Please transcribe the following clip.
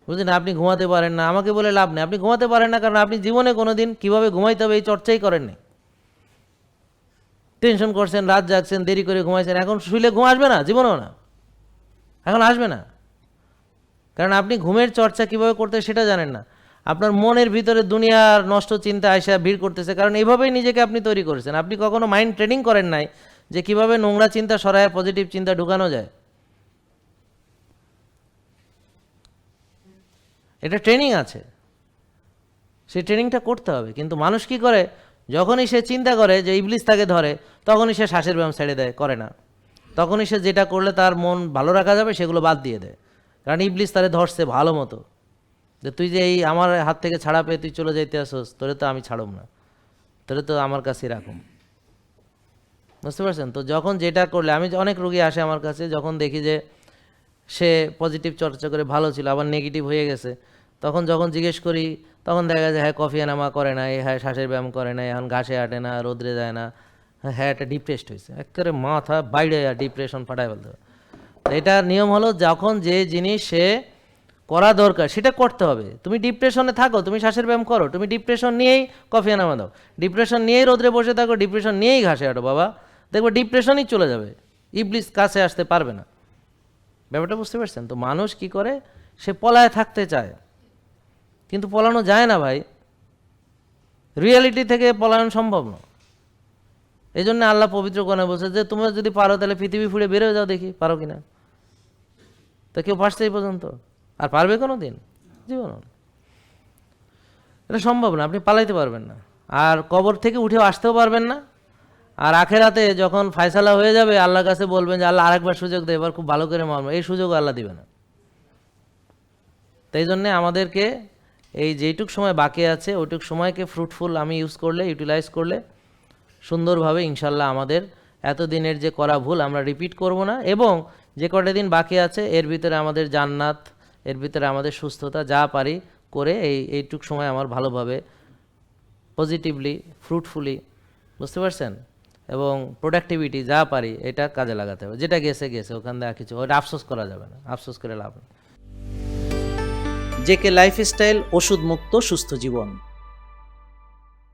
বুঝলেন? আপনি ঘুমাতে পারেন না, আমাকে বলে লাভ নেই। আপনি ঘুমাতে পারেন না কারণ আপনি জীবনে কোনো দিন কীভাবে ঘুমাইতে হবে এই চর্চাই করেননি। টেনশন করছেন, রাত জাগছেন, দেরি করে ঘুমাইছেন, এখন শুইলে ঘুম আসবে না, জীবনেও না, এখন আসবে না। কারণ আপনি ঘুমের চর্চা কীভাবে করতে সেটা জানেন না। আপনার মনের ভিতরে দুনিয়ার নষ্ট চিন্তা আইসা ভিড় করতেছে, কারণ এইভাবেই নিজেকে আপনি তৈরি করেছেন। আপনি কখনো মাইন্ড ট্রেনিং করেন নাই যে কীভাবে নোংরা চিন্তা সরায় পজিটিভ চিন্তা ঢুকানো যায়। এটা ট্রেনিং আছে, সেই ট্রেনিংটা করতে হবে। কিন্তু মানুষ কি করে, যখনই সে চিন্তা করে যে ইবলিস তাকে ধরে, তখনই সে শ্বাসের ব্যায়াম ছেড়ে দেয়, করে না। তখনই সে যেটা করলে তার মন ভালো রাখা যাবে সেগুলো বাদ দিয়ে দেয়, কারণ ইবলিস তারে ধরছে ভালো মতো, যে তুই যে এই আমার হাত থেকে ছাড়া পেয়ে তুই চলে যাইতে আসোস, তোরে তো আমি ছাড়ব না, তোরে তো আমার কাছেই রাখুম। বুঝতে পারছেন তো? যখন যেটা করলে, আমি অনেক রোগী আসে আমার কাছে, যখন দেখি যে সে পজিটিভ চর্চা করে ভালো ছিল, আবার নেগেটিভ হয়ে গেছে, তখন যখন জিজ্ঞেস করি, তখন দেখা যায় হ্যাঁ কফি এনামা করে না, হ্যাঁ শ্বাসের ব্যায়াম করে না, এখন ঘাসে হাঁটে না, রোদ্রে যায় না, হ্যাঁ এটা ডিপ্রেসড হয়েছে, একেবারে মাথা বাইরে ডিপ্রেশন ফাটায় ফেলতে হবে। এটা নিয়ম হলো, যখন যে জিনিস সে করা দরকার সেটা করতে হবে। তুমি ডিপ্রেশনে থাকো, তুমি শ্বাসের ব্যায়াম করো, তুমি ডিপ্রেশন নিয়েই কফি এনামা দাও, ডিপ্রেশন নিয়েই রোদ্রে বসে থাকো, ডিপ্রেশন নিয়েই ঘাসে হাঁটো, বাবা দেখবো ডিপ্রেশনই চলে যাবে, ইবলিস কাছে আসতে পারবে না। ব্যাপারটা বুঝতে পারছেন তো? মানুষ কি করে, সে পলায় থাকতে চায়, কিন্তু পলানো যায় না ভাই, রিয়ালিটি থেকে পলায়ন সম্ভব না। এই জন্য আল্লাহ পবিত্র কোরআনে বলছে যে তোমরা যদি পারো তাহলে পৃথিবী ফুড়ে বেরোয় যাও, দেখি পারো কিনা। তো কেউ পারছে এই পর্যন্ত? আর পারবে কোনো দিন? জীবন এটা সম্ভব না, আপনি পালাইতে পারবেন না, আর কবর থেকে উঠেও আসতেও পারবেন না। আর আখেরাতে যখন ফায়সালা হয়ে যাবে, আল্লাহর কাছে বলবেন যে আল্লাহ আরেকবার সুযোগ দেয়, এবার খুব ভালো করে মারবো, এই সুযোগ আল্লাহ দিবে না। তাই জন্যে আমাদেরকে এই যেইটুক সময় বাকি আছে ওইটুক সময়কে ফ্রুটফুল আমি ইউজ করলে, ইউটিলাইজ করলে সুন্দরভাবে ইনশাল্লাহ আমাদের এতদিনের যে করা ভুল আমরা রিপিট করব না, এবং যে কটা দিন বাকি আছে এর ভিতরে আমাদের জান্নাত, এর ভিতরে আমাদের সুস্থতা যা পারি করে এইটুক সময় আমার ভালোভাবে পজিটিভলি ফ্রুটফুলি, বুঝতে পারছেন, এবং প্রোডাক্টিভিটি যা পারি এটা কাজে লাগাতে হবে। যেটা গেছে গেছে, ওখান থেকে কিছু ওটা আফসোস করা যাবে না, আফসোস করে লাভ নেই। জেকে লাইফস্টাইল, ওষুধ মুক্ত সুস্থ জীবন।